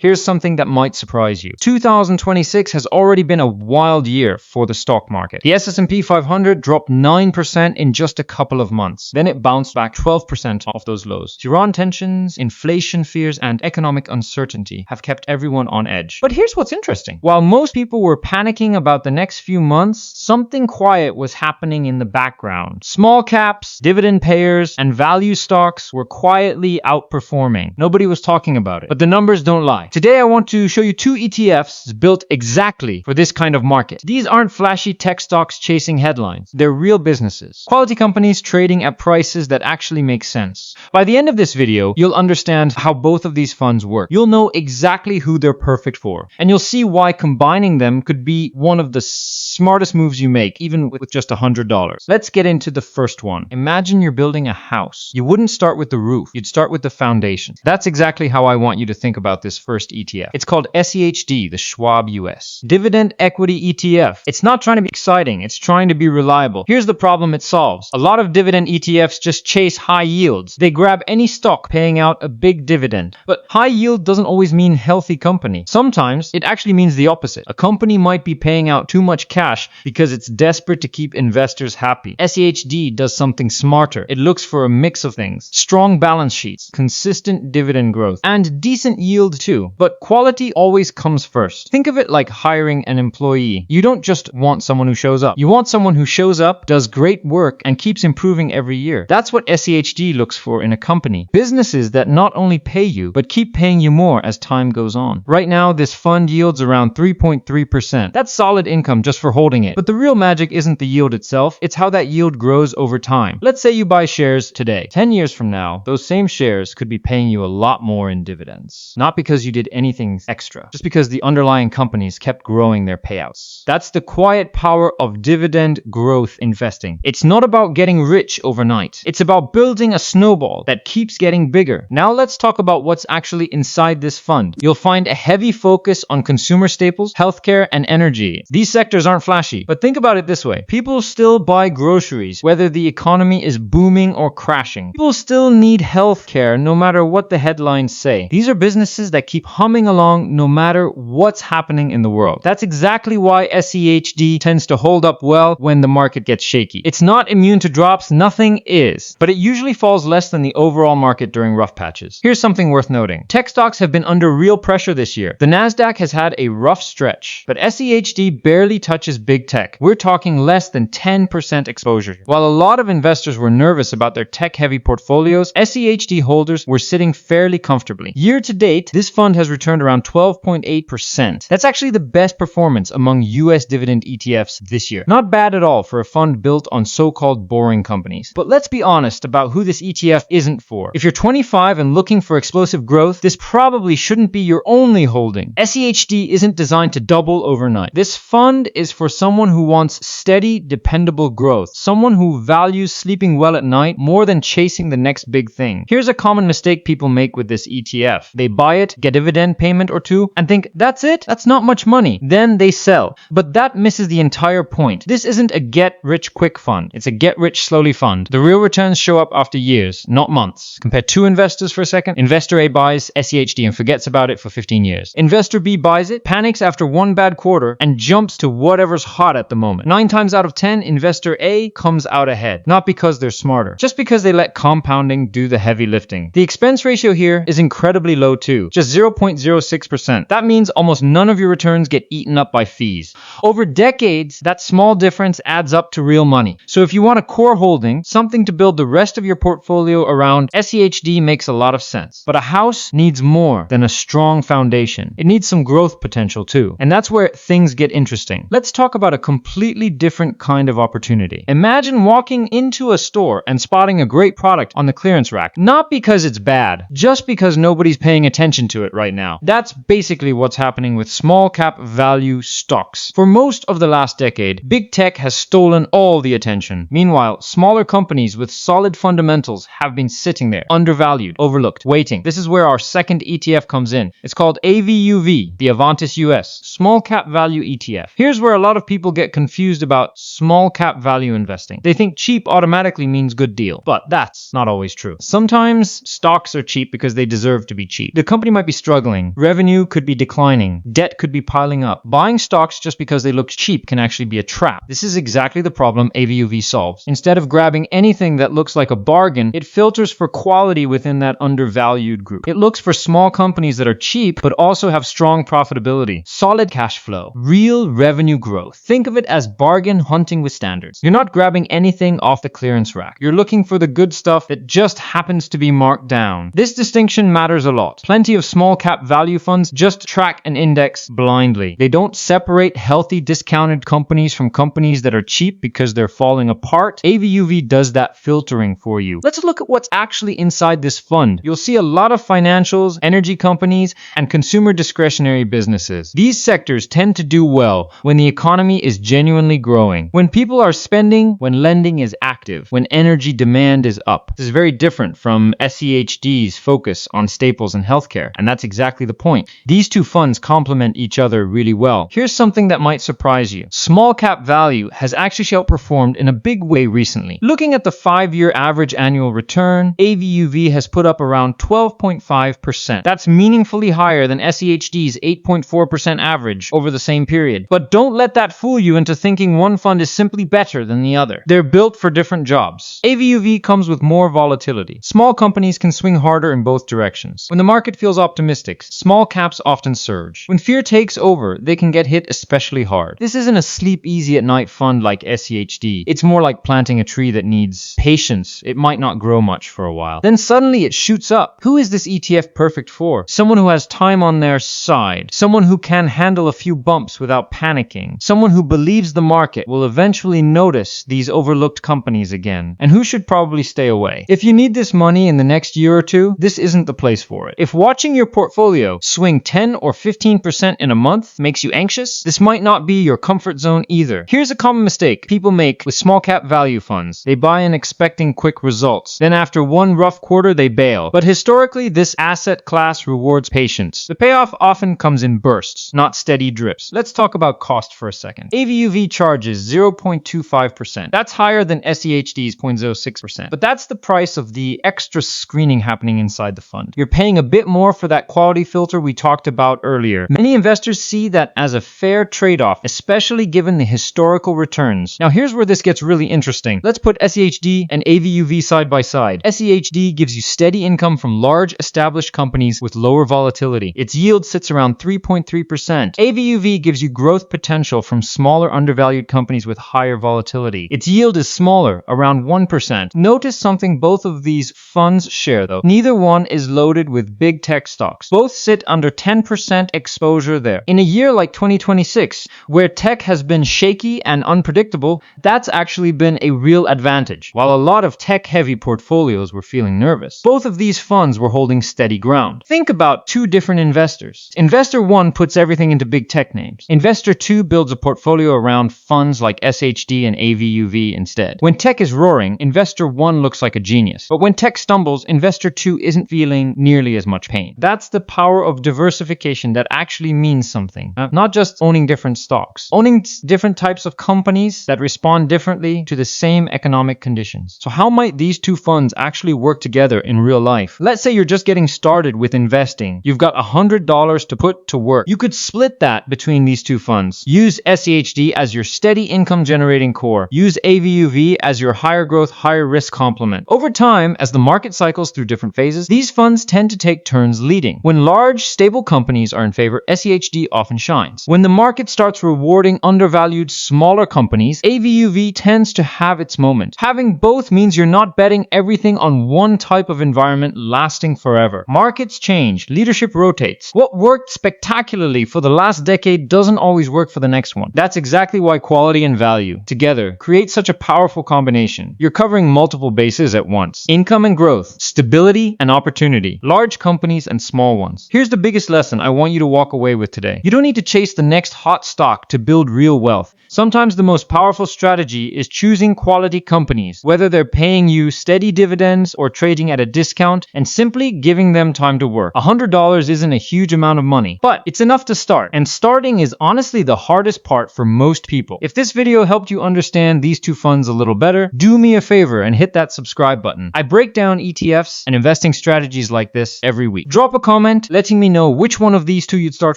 Here's something that might surprise you. 2026 has already been a wild year for the stock market. The S&P 500 dropped 9% in just a couple of months. Then it bounced back 12% off those lows. Iran tensions, inflation fears, and economic uncertainty have kept everyone on edge. But here's what's interesting. While most people were panicking about the next few months, something quiet was happening in the background. Small caps, dividend payers, and value stocks were quietly outperforming. Nobody was talking about it, but the numbers don't lie. Today I want to show you two ETFs built exactly for this kind of market. These aren't flashy tech stocks chasing headlines. They're real businesses. Quality companies trading at prices that actually make sense. By the end of this video, you'll understand how both of these funds work. You'll know exactly who they're perfect for, and you'll see why combining them could be one of the smartest moves you make, even with just $100. Let's get into the first one. Imagine you're building a house. You wouldn't start with the roof. You'd start with the foundation. That's exactly how I want you to think about this first ETF. It's called SEHD, the Schwab US. Dividend Equity ETF. It's not trying to be exciting. It's trying to be reliable. Here's the problem it solves. A lot of dividend ETFs just chase high yields. They grab any stock paying out a big dividend. But high yield doesn't always mean healthy company. Sometimes it actually means the opposite. A company might be paying out too much cash because it's desperate to keep investors happy. SEHD does something smarter. It looks for a mix of things. Strong balance sheets, consistent dividend growth, and decent yield too. But quality always comes first. Think of it like hiring an employee. You don't just want someone who shows up. You want someone who shows up, does great work, and keeps improving every year. That's what SEHD looks for in a company. Businesses that not only pay you, but keep paying you more as time goes on. Right now, this fund yields around 3.3%. That's solid income just for holding it. But the real magic isn't the yield itself, it's how that yield grows over time. Let's say you buy shares today. 10 years from now, those same shares could be paying you a lot more in dividends. Not because you did anything extra, just because the underlying companies kept growing their payouts. That's the quiet power of dividend growth investing. It's not about getting rich overnight. It's about building a snowball that keeps getting bigger. Now let's talk about what's actually inside this fund. You'll find a heavy focus on consumer staples, healthcare, and energy. These sectors aren't flashy, but think about it this way. People still buy groceries, whether the economy is booming or crashing. People still need healthcare no matter what the headlines say. These are businesses that keep humming along no matter what's happening in the world. That's exactly why SEHD tends to hold up well when the market gets shaky. It's not immune to drops, nothing is, but it usually falls less than the overall market during rough patches. Here's something worth noting. Tech stocks have been under real pressure this year. The Nasdaq has had a rough stretch, but SEHD barely touches big tech. We're talking less than 10% exposure. While a lot of investors were nervous about their tech-heavy portfolios, SEHD holders were sitting fairly comfortably. Year to date, this fund has returned around 12.8%. That's actually the best performance among US dividend ETFs this year. Not bad at all for a fund built on so-called boring companies. But let's be honest about who this ETF isn't for. If you're 25 and looking for explosive growth, this probably shouldn't be your only holding. SEHD isn't designed to double overnight. This fund is for someone who wants steady, dependable growth. Someone who values sleeping well at night more than chasing the next big thing. Here's a common mistake people make with this ETF. They buy it, get a dividend payment or two, and think, that's it? That's not much money. Then they sell. But that misses the entire point. This isn't a get-rich-quick fund. It's a get-rich-slowly fund. The real returns show up after years, not months. Compare two investors for a second. Investor A buys SEHD and forgets about it for 15 years. Investor B buys it, panics after one bad quarter, and jumps to whatever's hot at the moment. 9 times out of 10, Investor A comes out ahead. Not because they're smarter, just because they let compounding do the heavy lifting. The expense ratio here is incredibly low too, just 0.06%. That means almost none of your returns get eaten up by fees. Over decades, that small difference adds up to real money. So if you want a core holding, something to build the rest of your portfolio around, SEHD makes a lot of sense. But a house needs more than a strong foundation. It needs some growth potential too. And that's where things get interesting. Let's talk about a completely different kind of opportunity. Imagine walking into a store and spotting a great product on the clearance rack. Not because it's bad, just because nobody's paying attention to it right now. That's basically what's happening with small cap value stocks. For most of the last decade, big tech has stolen all the attention. Meanwhile, smaller companies with solid fundamentals have been sitting there, undervalued, overlooked, waiting. This is where our second ETF comes in. It's called AVUV, the Avantis US, small cap value ETF. Here's where a lot of people get confused about small cap value investing. They think cheap automatically means good deal, but that's not always true. Sometimes stocks are cheap because they deserve to be cheap. The company might be struggling struggling. Revenue could be declining. Debt could be piling up. Buying stocks just because they look cheap can actually be a trap. This is exactly the problem AVUV solves. Instead of grabbing anything that looks like a bargain, it filters for quality within that undervalued group. It looks for small companies that are cheap but also have strong profitability, solid cash flow, real revenue growth. Think of it as bargain hunting with standards. You're not grabbing anything off the clearance rack. You're looking for the good stuff that just happens to be marked down. This distinction matters a lot. Plenty of small cap value funds just track an index blindly. They don't separate healthy discounted companies from companies that are cheap because they're falling apart. AVUV does that filtering for you. Let's look at what's actually inside this fund. You'll see a lot of financials, energy companies, and consumer discretionary businesses. These sectors tend to do well when the economy is genuinely growing, when people are spending, when lending is active, when energy demand is up. This is very different from SEHD's focus on staples and healthcare, and that's exactly the point. These two funds complement each other really well. Here's something that might surprise you. Small cap value has actually outperformed in a big way recently. Looking at the 5-year average annual return, AVUV has put up around 12.5%. That's meaningfully higher than SEHD's 8.4% average over the same period. But don't let that fool you into thinking one fund is simply better than the other. They're built for different jobs. AVUV comes with more volatility. Small companies can swing harder in both directions. When the market feels optimistic, small caps often surge. When fear takes over, they can get hit especially hard. This isn't a sleep easy at night fund like SEHD. It's more like planting a tree that needs patience. It might not grow much for a while. Then suddenly it shoots up. Who is this ETF perfect for? Someone who has time on their side. Someone who can handle a few bumps without panicking. Someone who believes the market will eventually notice these overlooked companies again, and who should probably stay away. If you need this money in the next year or two, this isn't the place for it. If watching your portfolio swing 10 or 15% in a month makes you anxious, this might not be your comfort zone either. Here's a common mistake people make with small cap value funds. They buy in expecting quick results. Then after one rough quarter, they bail. But historically, this asset class rewards patience. The payoff often comes in bursts, not steady drips. Let's talk about cost for a second. AVUV charges 0.25%. That's higher than SEHD's 0.06%. But that's the price of the extra screening happening inside the fund. You're paying a bit more for that quality filter we talked about earlier. Many investors see that as a fair trade-off, especially given the historical returns. Now here's where this gets really interesting. Let's put SEHD and AVUV side by side. SEHD gives you steady income from large established companies with lower volatility. Its yield sits around 3.3%. AVUV gives you growth potential from smaller undervalued companies with higher volatility. Its yield is smaller, around 1%. Notice something both of these funds share though. Neither one is loaded with big tech stocks. Both sit under 10% exposure there. In a year like 2026, where tech has been shaky and unpredictable, that's actually been a real advantage. While a lot of tech-heavy portfolios were feeling nervous, both of these funds were holding steady ground. Think about two different investors. Investor 1 puts everything into big tech names. Investor 2 builds a portfolio around funds like SHD and AVUV instead. When tech is roaring, Investor 1 looks like a genius. But when tech stumbles, Investor 2 isn't feeling nearly as much pain. That's the power of diversification that actually means something. Not just owning different stocks. Owning different types of companies that respond differently to the same economic conditions. So how might these two funds actually work together in real life? Let's say you're just getting started with investing. You've got $100 to put to work. You could split that between these two funds. Use SEHD as your steady income generating core. Use AVUV as your higher growth, higher risk complement. Over time, as the market cycles through different phases, these funds tend to take turns leading. When large, stable companies are in favor, SEHD often shines. When the market starts rewarding undervalued, smaller companies, AVUV tends to have its moment. Having both means you're not betting everything on one type of environment lasting forever. Markets change, leadership rotates. What worked spectacularly for the last decade doesn't always work for the next one. That's exactly why quality and value together create such a powerful combination. You're covering multiple bases at once. Income and growth, stability and opportunity, large companies and small ones. Here's the biggest lesson I want you to walk away with today. You don't need to chase the next hot stock to build real wealth. Sometimes the most powerful strategy is choosing quality companies, whether they're paying you steady dividends or trading at a discount, and simply giving them time to work. $100 isn't a huge amount of money, but it's enough to start. And starting is honestly the hardest part for most people. If this video helped you understand these two funds a little better, do me a favor and hit that subscribe button. I break down ETFs and investing strategies like this every week. Drop a comment letting me know which one of these two you'd start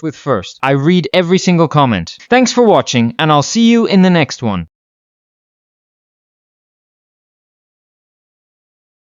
with first. I read every single comment. Thanks for watching, and I'll see you in the next one.